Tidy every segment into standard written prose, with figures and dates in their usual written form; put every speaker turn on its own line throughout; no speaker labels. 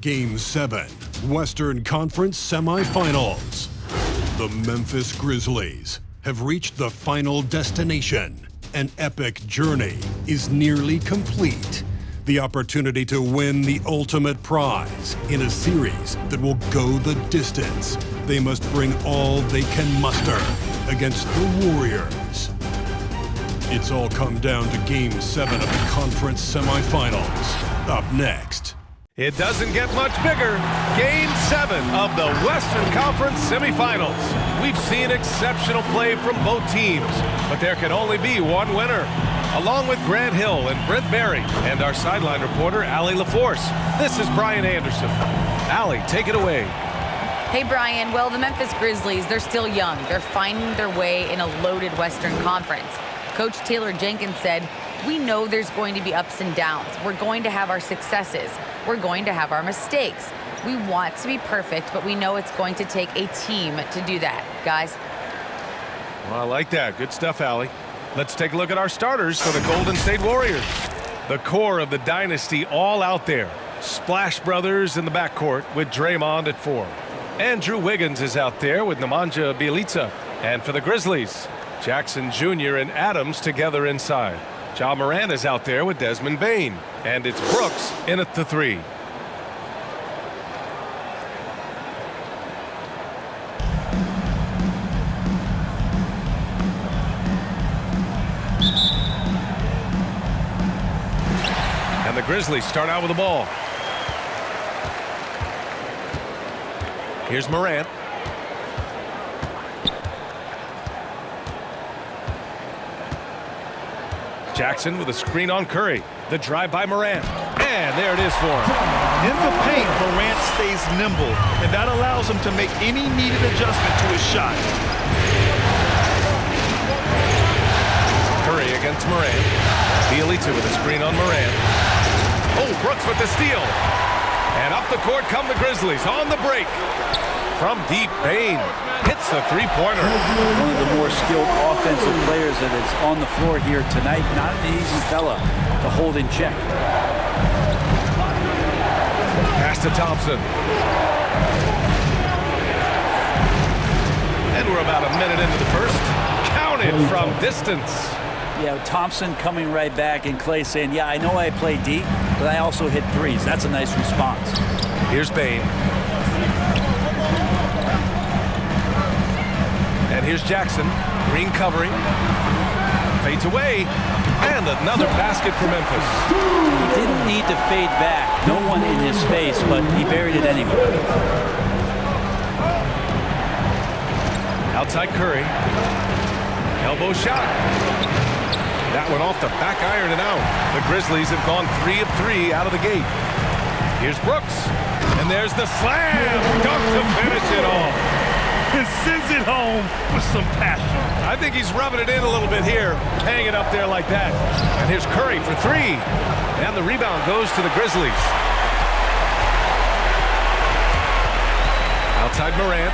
Game 7, Western Conference Semifinals. The Memphis Grizzlies have reached the final destination. An epic journey is nearly complete. The opportunity to win the ultimate prize in a series that will go the distance. They must bring all they can muster against the Warriors. It's all come down to Game 7 of the conference semifinals. Up next.
It doesn't get much bigger. Game 7 of the Western Conference semifinals. We've seen exceptional play from both teams, but there can only be one winner. Along with Grant Hill and Brent Berry and our sideline reporter, Allie LaForce, this is Brian Anderson. Allie, take it away.
Hey, Brian. Well, the Memphis Grizzlies, they're still young. They're finding their way in a loaded Western Conference. Coach Taylor Jenkins said, "We know there's going to be ups and downs. We're going to have our successes. We're going to have our mistakes. We want to be perfect, but we know it's going to take a team to do that." Guys?
Well, I like that. Good stuff, Allie. Let's take a look at our starters for the Golden State Warriors. The core of the dynasty all out there. Splash Brothers in the backcourt with Draymond at 4. Andrew Wiggins is out there with Nemanja Bjelica. And for the Grizzlies, Jackson Jr. and Adams together inside. Ja Morant is out there with Desmond Bane. And it's Brooks in at the 3. And the Grizzlies start out with the ball. Here's Morant. Jackson with a screen on Curry. The drive by Morant. And there it is for him.
In the paint, Morant stays nimble, and that allows him to make any needed adjustment to his shot.
Curry against Morant. Bjelica with a screen on Morant. Oh, Brooks with the steal. And up the court come the Grizzlies on the break. From deep, Bane hits a three-pointer.
One of the more skilled offensive players that is on the floor here tonight. Not an easy fella to hold in check.
Pass to Thompson. And we're about a minute into the first. Counted from distance.
Yeah, Thompson coming right back, and Clay saying, yeah, I know I play deep, but I also hit threes. That's a nice response.
Here's Bane. And here's Jackson. Green covering. Fades away. And another basket for Memphis.
He didn't need to fade back. No one in his face, but he buried it anyway.
Outside Curry. Elbow shot. That went off the back iron and out. The Grizzlies have gone 3 of 3 out of the gate. Here's Brooks. And there's the slam. Dunk to finish it off.
And sends it home with some passion.
I think he's rubbing it in a little bit here, hanging up there like that. And here's Curry for 3. And the rebound goes to the Grizzlies. Outside Morant.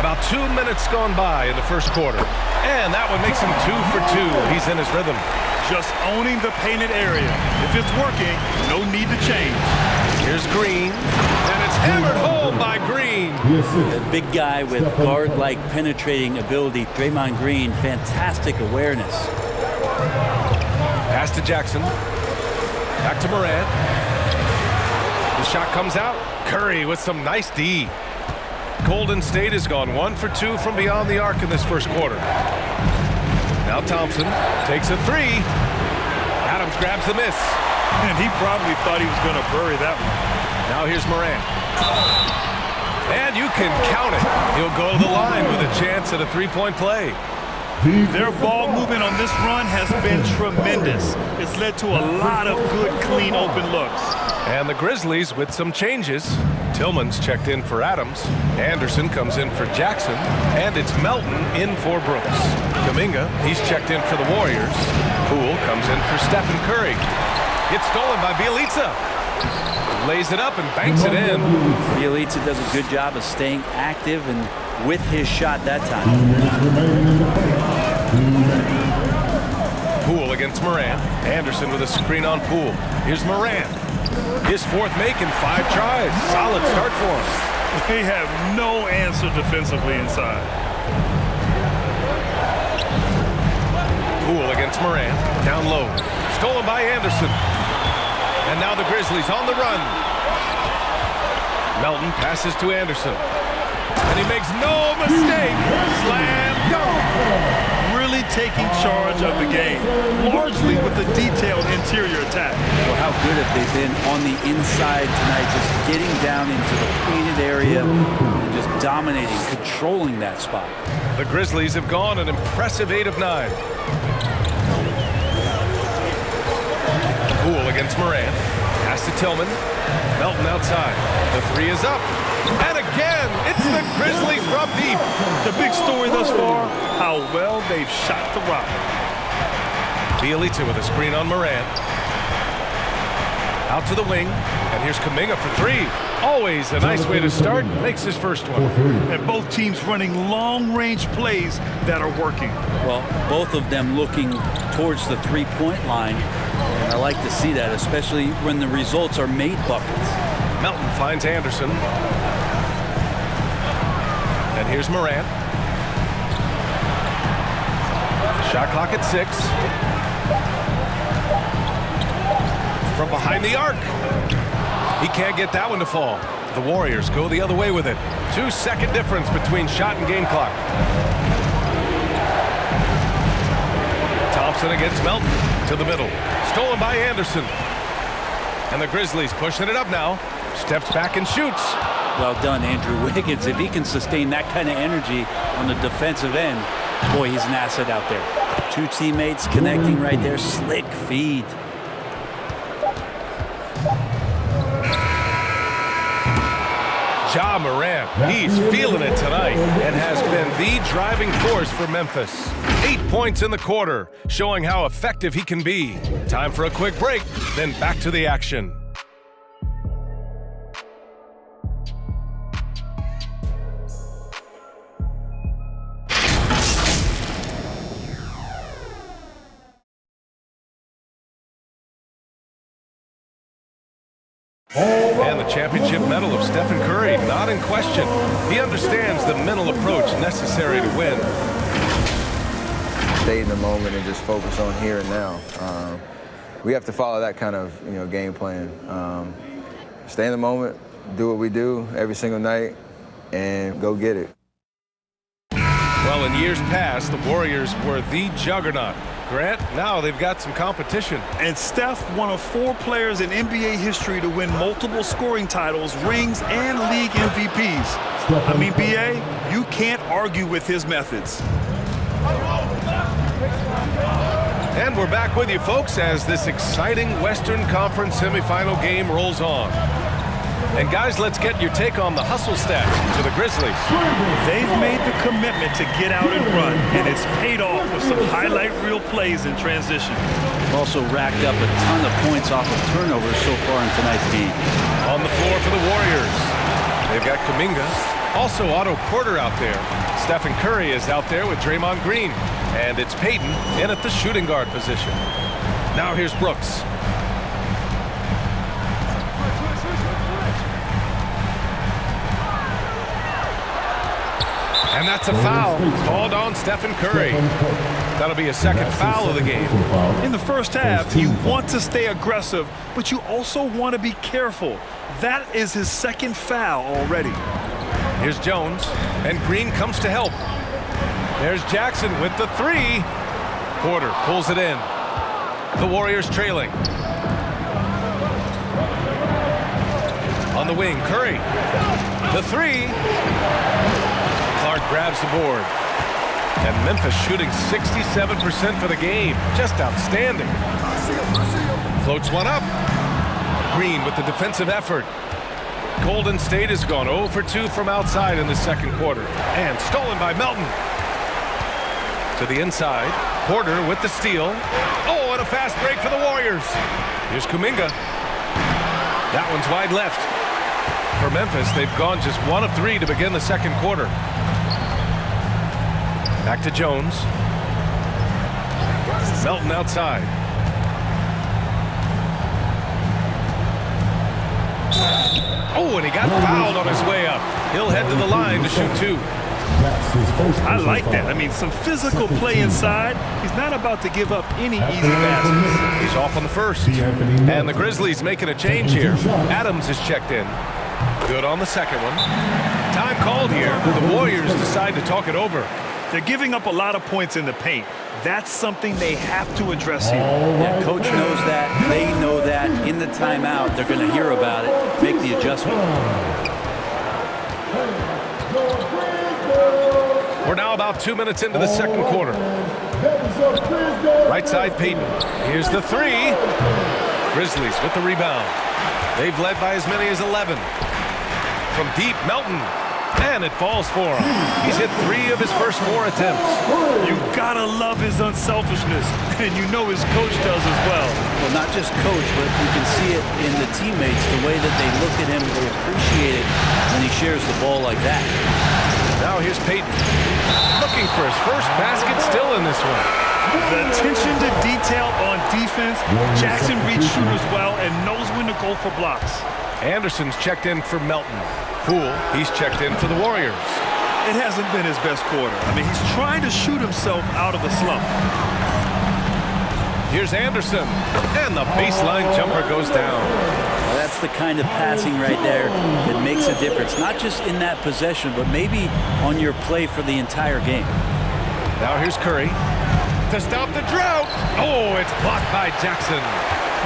About 2 minutes gone by in the first quarter. And that one makes him 2 for 2. He's in his rhythm.
Just owning the painted area. If it's working, no need to change.
Here's Green, and it's hammered home by Green.
A big guy with guard-like penetrating ability. Draymond Green, fantastic awareness.
Pass to Jackson. Back to Morant. The shot comes out. Curry with some nice D. Golden State has gone 1 for 2 from beyond the arc in this first quarter. Now Thompson takes a 3. Adams grabs the miss.
And he probably thought he was going to bury that one.
Now here's Morant. And you can count it. He'll go to the line with a chance at a three-point play.
Their ball movement on this run has been tremendous. It's led to a lot of good, clean, open looks.
And the Grizzlies with some changes. Tillman's checked in for Adams. Anderson comes in for Jackson. And it's Melton in for Brooks. Kuminga, he's checked in for the Warriors. Poole comes in for Stephen Curry. Gets stolen by Bjelica. Lays it up and banks it in.
Bjelica does a good job of staying active and with his shot that time.
Poole against Morant. Anderson with a screen on Poole. Here's Morant. His fourth make in 5 tries. Solid start for him.
They have no answer defensively inside.
Poole against Morant. Down low. Stolen by Anderson. And now the Grizzlies on the run. Melton passes to Anderson. And he makes no mistake. Slam dunk.
Really taking charge of the game, largely with a detailed interior attack.
Well, how good have they been on the inside tonight, just getting down into the painted area and just dominating, controlling that spot.
The Grizzlies have gone an impressive 8 of 9. Poole against Morant. Pass to Tillman. Melton outside. The 3 is up. And again, it's the Grizzlies from deep.
The big story thus far, how well they've shot the rock.
Bielitsa with a screen on Morant. Out to the wing, and here's Kuminga for 3. Always a nice way to start. Makes his first one.
And both teams running long-range plays that are working.
Well, both of them looking towards the three-point line. And I like to see that, especially when the results are made buckets.
Melton finds Anderson. And here's Morant. Shot clock at 6. From behind the arc. He can't get that one to fall. The Warriors go the other way with it. 2-second difference between shot and game clock. Thompson against Melton. To the middle. Stolen by Anderson. And the Grizzlies pushing it up now. Steps back and shoots.
Well done, Andrew Wiggins. If he can sustain that kind of energy on the defensive end, boy, he's an asset out there. 2 teammates connecting right there. Slick feed.
Ja Morant, he's feeling it tonight and has been the driving force for Memphis. 8 points in the quarter, showing how effective he can be. Time for a quick break, then back to the action. And the championship medal of Stephen Curry not in question. He understands the mental approach necessary to win.
Stay in the moment and just focus on here and now. We have to follow that kind of game plan. Stay in the moment, do what we do every single night, and go get it.
Well, in years past, the Warriors were the juggernaut. Grant, now they've got some competition.
And Steph, one of 4 players in NBA history to win multiple scoring titles, rings, and league MVPs. I mean, B.A., you can't argue with his methods.
And we're back with you, folks, as this exciting Western Conference semifinal game rolls on. And guys, let's get your take on the hustle stats for the Grizzlies.
They've made the commitment to get out and run, and it's paid off with some highlight reel plays in transition.
Also racked up a ton of points off of turnovers so far in tonight's game.
On the floor for the Warriors, they've got Kuminga, also Otto Porter out there. Stephen Curry is out there with Draymond Green, and it's Payton in at the shooting guard position. Now here's Brooks. And that's a foul called on Stephen Curry. That'll be a second foul of the game.
In the first half, you want to stay aggressive, but you also want to be careful. That is his second foul already.
Here's Jones, and Green comes to help. There's Jackson with the 3. Porter pulls it in. The Warriors trailing. On the wing, Curry. The 3. Clark grabs the board. And Memphis shooting 67% for the game. Just outstanding. Floats one up. Green with the defensive effort. Golden State has gone 0 for 2 from outside in the second quarter. And stolen by Melton. To the inside. Porter with the steal. Oh, and a fast break for the Warriors. Here's Kuminga. That one's wide left. For Memphis, they've gone just 1 of 3 to begin the second quarter. Back to Jones. Melton outside. Oh, and he got fouled on his way up. He'll head to the line to shoot 2.
I like that. I mean, some physical play inside. He's not about to give up any easy passes.
He's off on the first. And the Grizzlies making a change here. Adams is checked in. Good on the second one. Time called here. The Warriors decide to talk it over.
They're giving up a lot of points in the paint. That's something they have to address here.
Yeah, coach knows that. They know that. In the timeout, they're going to hear about it, make the adjustment.
We're now about 2 minutes into the second quarter. Right side, Peyton. Here's the 3. Grizzlies with the rebound. They've led by as many as 11. From deep, Melton. And it falls for him. He's hit 3 of his first 4 attempts.
You gotta love his unselfishness, and you know his coach does as well.
Well, not just coach, but you can see it in the teammates, the way that they look at him, they appreciate it when he shares the ball like that.
Now here's Peyton. Looking for his first basket, still in this one.
The attention to detail on defense. Jackson reads shooters well and knows when to go for blocks.
Anderson's checked in for Melton. Poole, he's checked in for the Warriors.
It hasn't been his best quarter. I mean, he's trying to shoot himself out of the slump.
Here's Anderson, and the baseline jumper goes down.
Well, that's the kind of passing right there that makes a difference, not just in that possession, but maybe on your play for the entire game.
Now here's Curry to stop the drought. Oh, it's blocked by Jackson.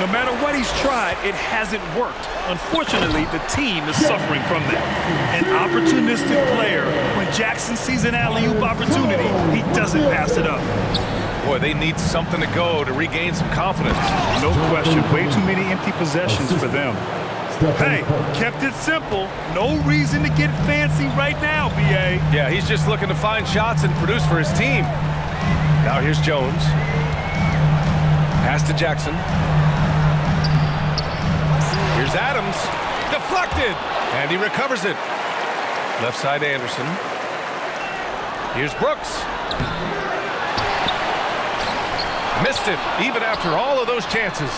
No matter what he's tried, it hasn't worked. Unfortunately, the team is suffering from that. An opportunistic player, when Jackson sees an alley-oop opportunity, he doesn't pass it up.
Boy, they need something to go to regain some confidence.
No question. Way too many empty possessions for them. Hey, kept it simple. No reason to get fancy right now, B.A.
Yeah, he's just looking to find shots and produce for his team. Now here's Jones. Pass to Jackson. Here's Adams, deflected, and he recovers it. Left side Anderson. Here's Brooks. Missed it, even after all of those chances.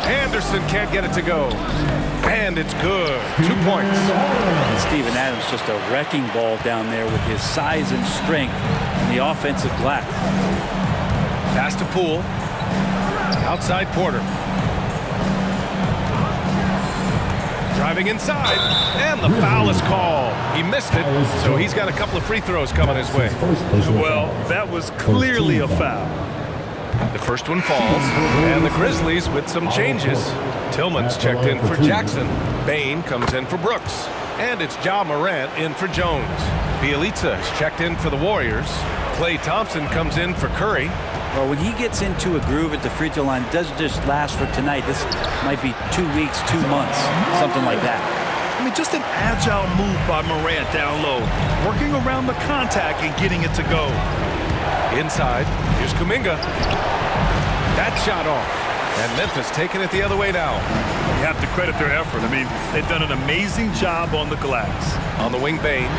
Anderson can't get it to go. And it's good. 2 points.
And Steven Adams just a wrecking ball down there with his size and strength in the offensive glass.
Pass to Poole. Outside Porter. Driving inside, and the foul is called. He missed it, so he's got a couple of free throws coming his way.
Well, that was clearly a foul.
The first one falls, and the Grizzlies with some changes. Tillman's checked in for Jackson. Bain comes in for Brooks. And it's Ja Morant in for Jones. Bielitsa is checked in for the Warriors. Klay Thompson comes in for Curry.
Well, when he gets into a groove at the free throw line, it doesn't just last for tonight. This might be 2 weeks, 2 months, something like that.
I mean, just an agile move by Morant down low, working around the contact and getting it to go.
Inside, here's Kuminga. That shot off, and Memphis taking it the other way now.
You have to credit their effort. I mean, they've done an amazing job on the glass.
On the wing, Bain.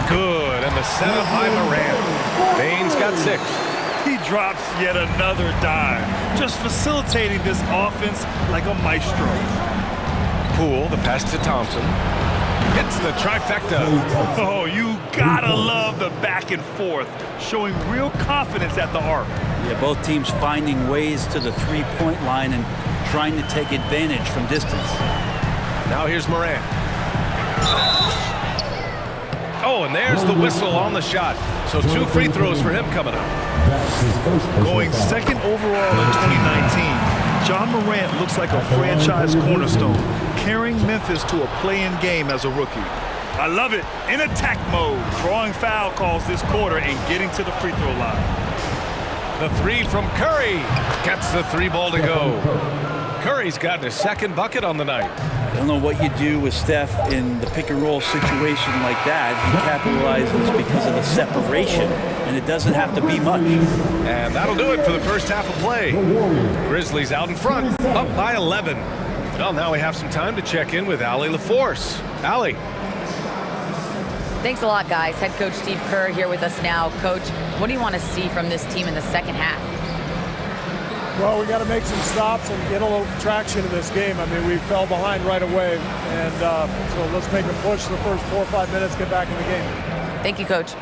Good, and the setup by Morant. Bain's got 6.
He drops yet another dime, just facilitating this offense like a maestro.
Poole, the pass to Thompson. Hits the trifecta.
Oh, you gotta love the back and forth, showing real confidence at the arc.
Yeah, both teams finding ways to the three-point line and trying to take advantage from distance.
Now here's Morant. Oh, and there's the whistle on the shot. So 2 free throws for him coming up.
Going second overall in 2019, Ja Morant looks like a franchise cornerstone, carrying Memphis to a play-in game as a rookie. I love it. In attack mode, drawing foul calls this quarter and getting to the free throw line.
The 3 from Curry gets the 3 ball to go. Curry's gotten his 2nd bucket on the night.
I don't know what you do with Steph in the pick-and-roll situation like that. He capitalizes because of the separation, and it doesn't have to be much.
And that'll do it for the first half of play. Grizzlies out in front, up by 11. Well, now we have some time to check in with Allie LaForce. Allie.
Thanks a lot, guys. Head coach Steve Kerr here with us now. Coach, what do you want to see from this team in the second half?
Well, we got to make some stops and get a little traction in this game. I mean, we fell behind right away, and so let's make a push the first 4 or 5 minutes, get back in the game.
Thank you, Coach.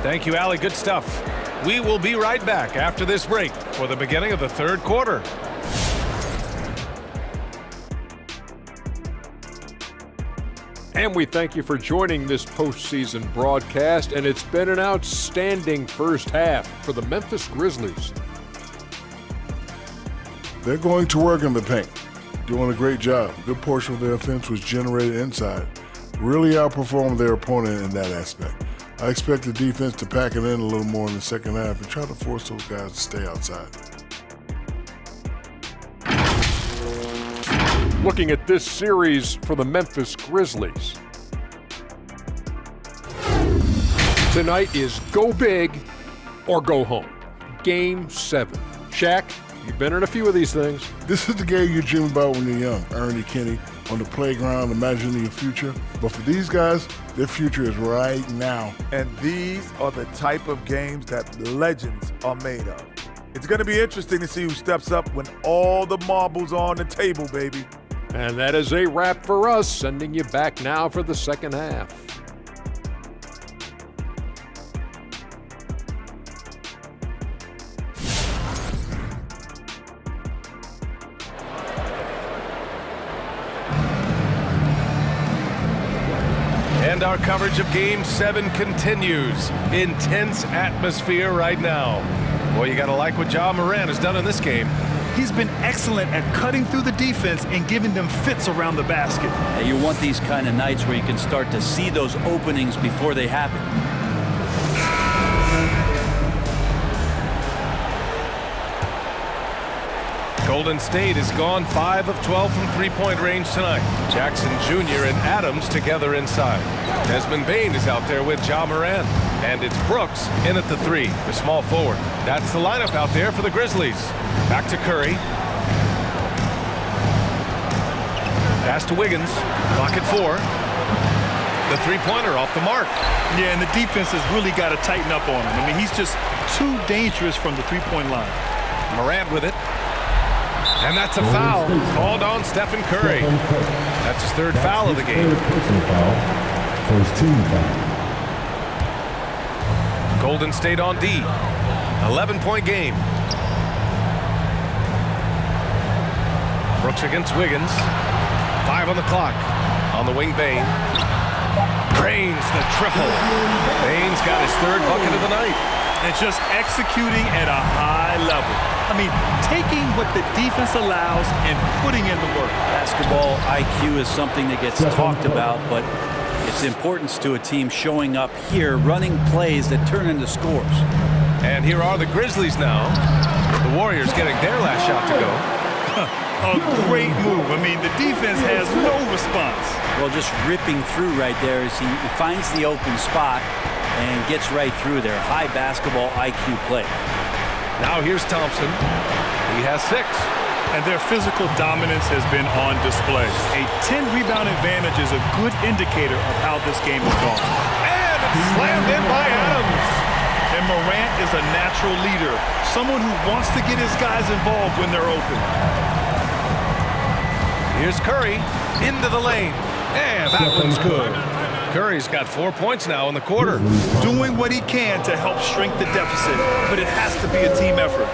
Thank you, Allie. Good stuff. We will be right back after this break for the beginning of the third quarter.
And we thank you for joining this postseason broadcast, and it's been an outstanding first half for the Memphis Grizzlies.
They're going to work in the paint, doing a great job. A good portion of their offense was generated inside. Really outperformed their opponent in that aspect. I expect the defense to pack it in a little more in the second half and try to force those guys to stay outside.
Looking at this series for the Memphis Grizzlies. Tonight is go big or go home. Game 7. Shaq, you've been in a few of these things.
This is the game you dream about when you're young. Ernie Kenny on the playground, imagining your future. But for these guys, their future is right now.
And these are the type of games that legends are made of. It's going to be interesting to see who steps up when all the marbles are on the table, baby.
And that is a wrap for us, sending you back now for the second half.
And our coverage of Game 7 continues. Intense atmosphere right now. Boy, you got to like what Ja Morant has done in this game.
He's been excellent at cutting through the defense and giving them fits around the basket.
And you want these kind of nights where you can start to see those openings before they happen.
Golden State has gone 5 of 12 from three-point range tonight. Jackson Jr. and Adams together inside. Desmond Bane is out there with Ja Morant. And it's Brooks in at the 3, the small forward. That's the lineup out there for the Grizzlies. Back to Curry. Pass to Wiggins. Clock at 4. The three-pointer off the mark.
Yeah, and the defense has really got to tighten up on him. I mean, he's just too dangerous from the three-point line.
Morant with it. And that's a foul called on Stephen Curry. That's his third foul of the game.
First team foul.
Golden State on D. 11-point game. Brooks against Wiggins. 5 on the clock. On the wing, Bane. Drains the triple. Bane's got his third bucket of the night.
And just executing at a high level. I mean, taking what the defense allows and putting in the work.
Basketball IQ is something that gets talked about, but its importance to a team showing up here, running plays that turn into scores.
And here are the Grizzlies now. The Warriors getting their last shot to go.
A great move. I mean, the defense has no response.
Well, just ripping through right there as he finds the open spot and gets right through there. High basketball IQ play.
Now here's Thompson. He has 6.
And their physical dominance has been on display. A 10-rebound advantage is a good indicator of how this game is going.
And it's slammed in by Adams.
And Morant is a natural leader, someone who wants to get his guys involved when they're open.
Here's Curry into the lane. And that one's good. Curry's got 4 points now in the quarter.
Doing what he can to help shrink the deficit, but it has to be a team effort.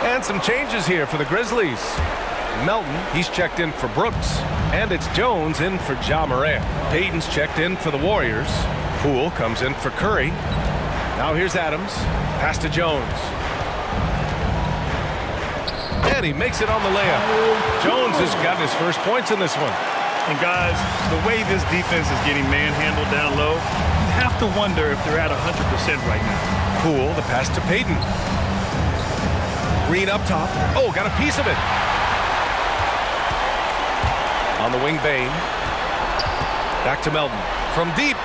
And some changes here for the Grizzlies. Melton, he's checked in for Brooks. And it's Jones in for Ja Morant. Payton's checked in for the Warriors. Poole comes in for Curry. Now here's Adams. Pass to Jones. And he makes it on the layup. Jones has gotten his first points in this one.
And guys, the way this defense is getting manhandled down low, you have to wonder if they're at 100% right now.
Poole, the pass to Payton. Green up top. Oh, got a piece of it. On the wing, Bane. Back to Melton. From deep.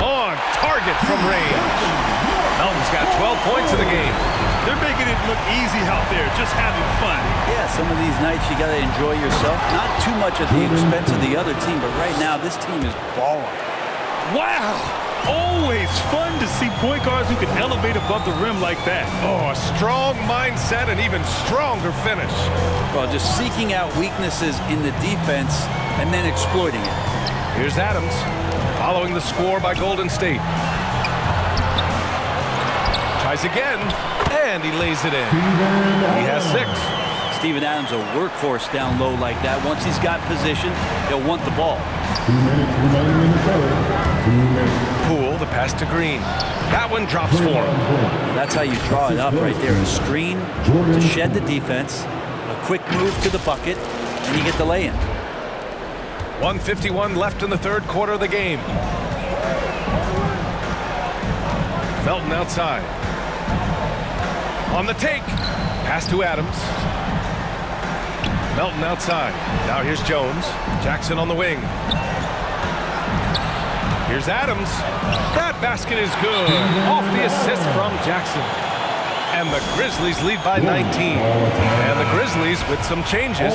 On target from range. Melton's got 12 points in the game.
They're making it look easy out there, just having fun.
Yeah, some of these nights you got to enjoy yourself. Not too much at the expense of the other team, but right now this team is balling.
Wow! Always fun to see point guards who can elevate above the rim like that.
Oh, a strong mindset and even stronger finish.
Well, just seeking out weaknesses in the defense and then exploiting it.
Here's Adams, following the score by Golden State. Tries again, and he lays it in. He has 6.
Steven Adams, a workhorse down low like that. Once he's got position, he'll want the ball.
2 minutes remaining in the third. 2 minutes.
Poole, the pass to Green. That one drops for him.
That's how you draw it up right there. A screen to shed the defense, a quick move to the bucket, and you get the lay-in.
1:51 left in the third quarter of the game. Melton outside. On the take. Pass to Adams. Melton outside. Now here's Jones. Jackson on the wing. Here's Adams. That basket is good. Off the assist from Jackson. And the Grizzlies lead by 19. And the Grizzlies with some changes.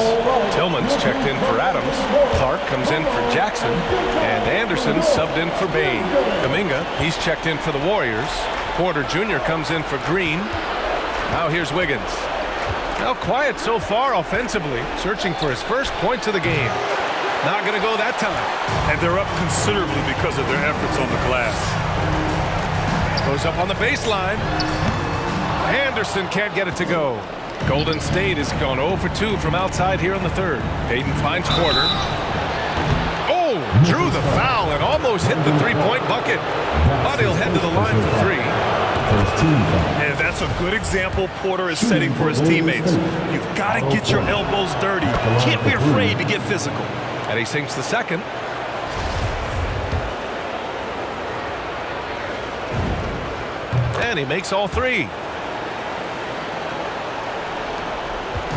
Tillman's checked in for Adams. Clark comes in for Jackson. And Anderson subbed in for Bain. Kuminga, he's checked in for the Warriors. Porter Jr. comes in for Green. Now here's Wiggins. Now quiet so far offensively, searching for his first points of the game. Not going to go that time.
And they're up considerably because of their efforts on the glass.
Goes up on the baseline. Anderson can't get it to go. Golden State has gone 0 for 2 from outside here in the third. Payton finds Porter. Oh, drew the foul and almost hit the three-point bucket. But he'll head to the line for 3.
And that's a good example Porter is setting for his teammates. You've got to get your elbows dirty. Can't be afraid to get physical.
And he sinks the second. And he makes all 3.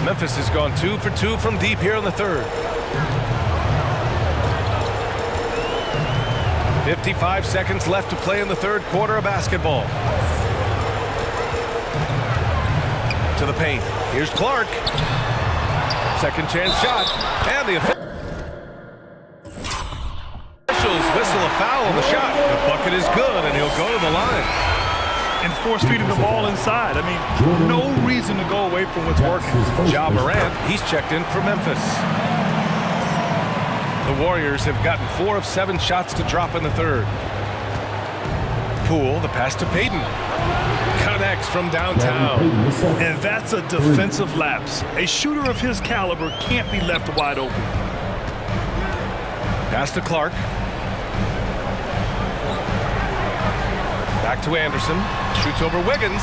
Memphis has gone 2 for 2 from deep here in the third. 55 seconds left to play in the third quarter of basketball. To the paint. Here's Clark. Second chance shot. And the officials whistle a foul on the shot. The bucket is good, and he'll go to the line.
And force-feeding the ball inside. I mean, no reason to go away from what's working.
Ja Morant, he's checked in for Memphis. The Warriors have gotten 4 of 7 shots to drop in the third. Poole, the pass to Payton. Connects from downtown.
And that's a defensive lapse. A shooter of his caliber can't be left wide open.
Pass to Clark. Back to Anderson. Shoots over Wiggins.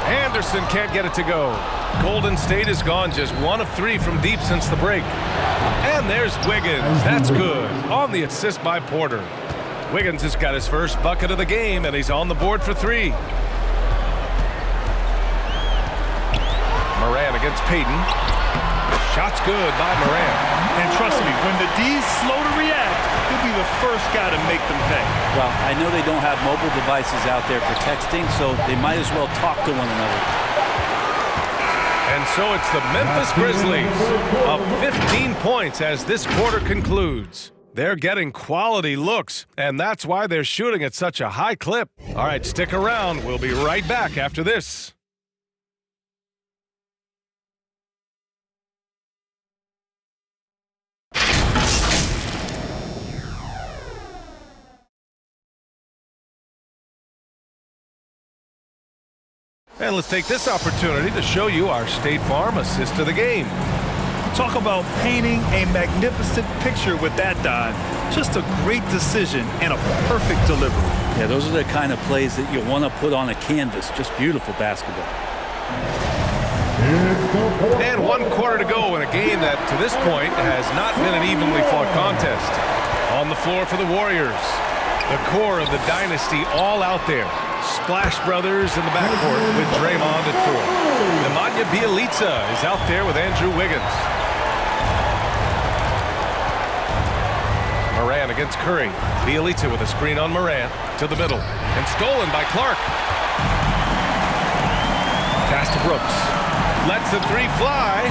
Anderson can't get it to go. Golden State has gone just 1 of 3 from deep since the break. And there's Wiggins. That's good. On the assist by Porter. Wiggins has got his first bucket of the game, and he's on the board for 3. Morant against Payton. Shot's good by Morant.
And trust me, when the D's slow to react, he'll be the first guy to make them pay.
Well, I know they don't have mobile devices out there for texting, so they might as well talk to one another.
And so it's the Memphis Grizzlies up 15 points as this quarter concludes. They're getting quality looks, and that's why they're shooting at such a high clip. All right, stick around. We'll be right back after this. And let's take this opportunity to show you our State Farm assist of the game.
Talk about painting a magnificent picture with that dive. Just a great decision and a perfect delivery.
Yeah, those are the kind of plays that you want to put on a canvas. Just beautiful basketball.
And 1 quarter to go in a game that, to this point, has not been an evenly fought contest. On the floor for the Warriors. The core of the dynasty all out there. Splash Brothers in the backcourt with Draymond at 4. Nemanja Bjelica is out there with Andrew Wiggins. Morant against Curry. Bjelica with a screen on Morant to the middle. And stolen by Clark. Pass to Brooks. Lets the 3 fly.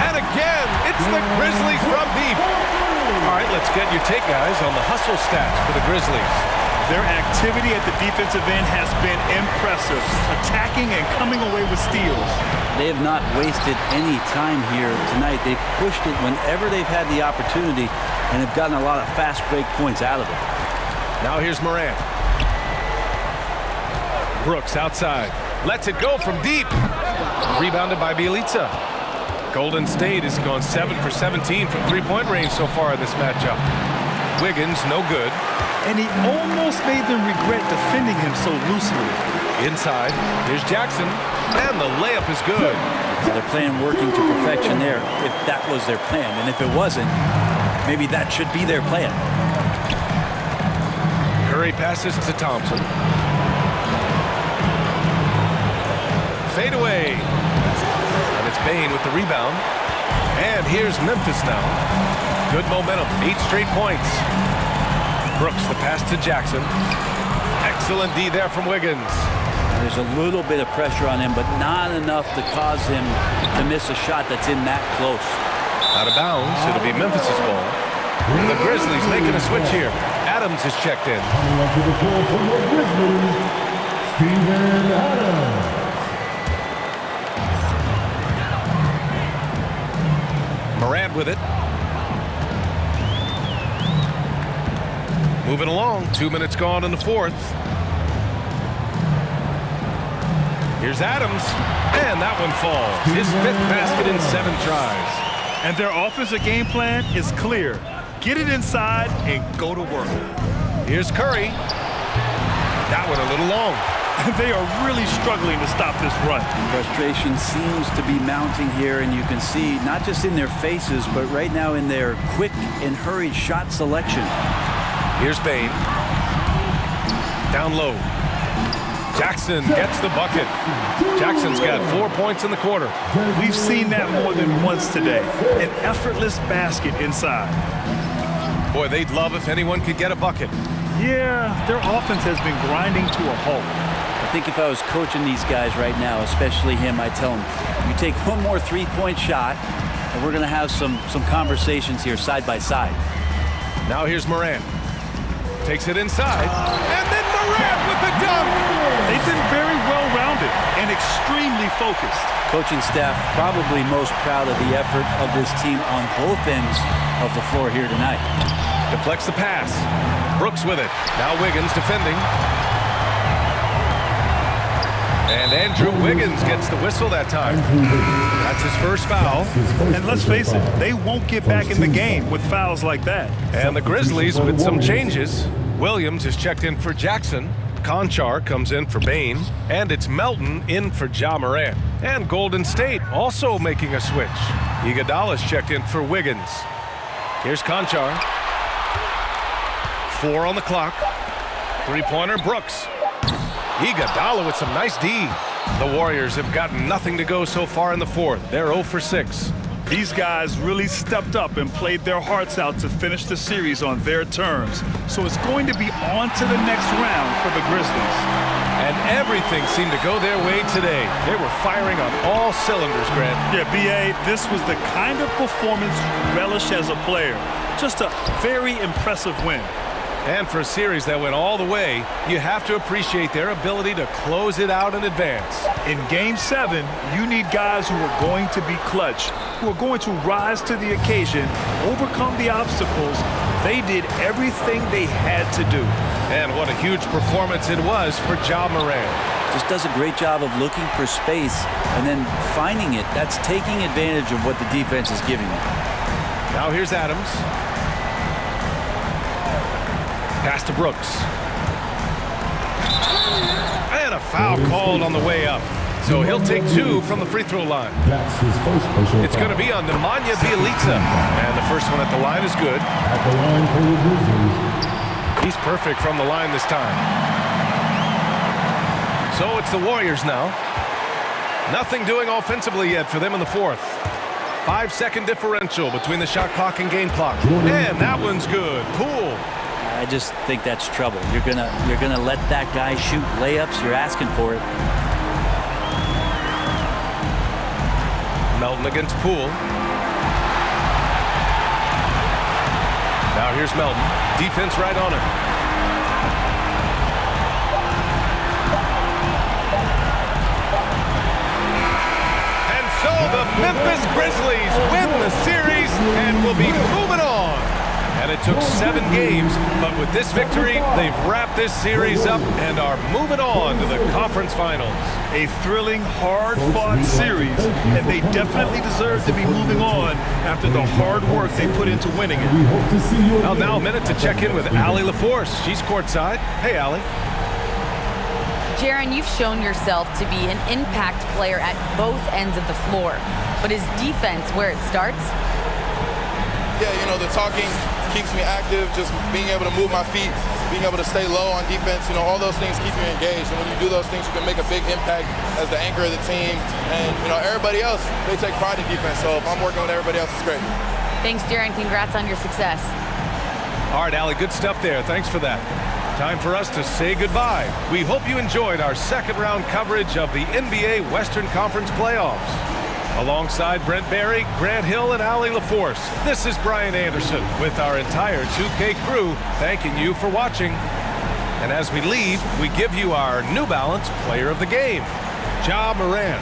And again, it's the Grizzlies from deep. All right, let's get your take, guys, on the hustle stats for the Grizzlies.
Their activity at the defensive end has been impressive, attacking and coming away with steals.
They have not wasted any time here tonight. They've pushed it whenever they've had the opportunity and have gotten a lot of fast break points out of it.
Now here's Morant. Brooks outside. Lets it go from deep. Rebounded by Bjelica. Golden State has gone 7 for 17 from three-point range so far in this matchup. Wiggins, no good.
And he almost made them regret defending him so loosely.
Inside, here's Jackson, and the layup is good.
So their plan working to perfection there, if that was their plan. And if it wasn't, maybe that should be their plan.
Curry passes to Thompson. Fade away. And it's Bane with the rebound. And here's Memphis now. Good momentum, 8 straight points. Brooks, the pass to Jackson. Excellent D there from Wiggins.
There's a little bit of pressure on him, but not enough to cause him to miss a shot that's in that close.
Out of bounds, it'll be Memphis's ball. The Grizzlies making a switch here. Adams is checked in.
Coming up to the floor for the Grizzlies, Steven Adams.
Morant with it. Moving along, 2 minutes gone in the fourth. Here's Adams, and that one falls. His 5th basket in 7 tries.
And their offensive game plan is clear. Get it inside and go to work.
Here's Curry. That one a little long.
They are really struggling to stop this run.
Frustration seems to be mounting here, and you can see not just in their faces, but right now in their quick and hurried shot selection.
Here's Bane. Down low. Jackson gets the bucket. Jackson's got 4 points in the quarter.
We've seen that more than once today. An effortless basket inside.
Boy, they'd love if anyone could get a bucket.
Yeah, their offense has been grinding to a halt.
I think if I was coaching these guys right now, especially him, I'd tell him, you take one more three-point shot, and we're going to have some conversations here side by side.
Now here's Morant. Takes it inside, and then Morant with the dunk!
They've been very well-rounded and extremely focused.
Coaching staff probably most proud of the effort of this team on both ends of the floor here tonight.
Deflects the pass. Brooks with it. Now Wiggins defending. And Andrew Wiggins gets the whistle that time. That's his first foul.
And let's face it, they won't get back in the game with fouls like that.
And the Grizzlies with some changes. Williams is checked in for Jackson. Conchar comes in for Bane. And it's Melton in for Ja Morant. And Golden State also making a switch. Iguodala's checked in for Wiggins. Here's Conchar. 4 on the clock. Three-pointer, Brooks. Iguodala with some nice D. The Warriors have gotten nothing to go so far in the fourth. They're 0 for 6.
These guys really stepped up and played their hearts out to finish the series on their terms. So it's going to be on to the next round for the Grizzlies.
And everything seemed to go their way today. They were firing on all cylinders, Grant.
Yeah, B.A., this was the kind of performance you relish as a player. Just a very impressive win.
And for a series that went all the way, you have to appreciate their ability to close it out in advance.
In Game 7, you need guys who are going to be clutch, who are going to rise to the occasion, overcome the obstacles. They did everything they had to do.
And what a huge performance it was for Ja Morant.
Just does a great job of looking for space and then finding it. That's taking advantage of what the defense is giving him.
Now here's Adams. Pass to Brooks. And a foul called on the way up. So he'll take 2 from the free throw line.
That's his first personal
It's going to be on Nemanja Bjelica. And the first one at the line is good.
At the line for the Grizzlies.
He's perfect from the line this time. So it's the Warriors now. Nothing doing offensively yet for them in the fourth. 5-second differential between the shot clock and game clock. And that one's good. Poole.
I just think that's trouble. You're gonna let that guy shoot layups. You're asking for it.
Melton against Poole. Now here's Melton. Defense right on him. And so the Memphis Grizzlies win the series and will be moving on. And it took 7 games, but with this victory, they've wrapped this series up and are moving on to the conference finals.
A thrilling, hard-fought series, and they definitely deserve to be moving on after the hard work they put into winning it.
Well, now a minute to check in with Allie LaForce. She's courtside. Hey, Allie.
Jaron, you've shown yourself to be an impact player at both ends of the floor. But is defense where it starts?
Yeah, you know, the talking keeps me active, just being able to move my feet, being able to stay low on defense, you know, all those things keep you engaged. And when you do those things, you can make a big impact as the anchor of the team. And, you know, everybody else, they take pride in defense. So if I'm working with everybody else, it's great.
Thanks, Jaron. Congrats on your success.
All right, Allie, good stuff there. Thanks for that. Time for us to say goodbye. We hope you enjoyed our second-round coverage of the NBA Western Conference playoffs. Alongside Brent Barry, Grant Hill, and Allie LaForce, this is Brian Anderson with our entire 2K crew thanking you for watching. And as we leave, we give you our New Balance Player of the Game, Ja Morant.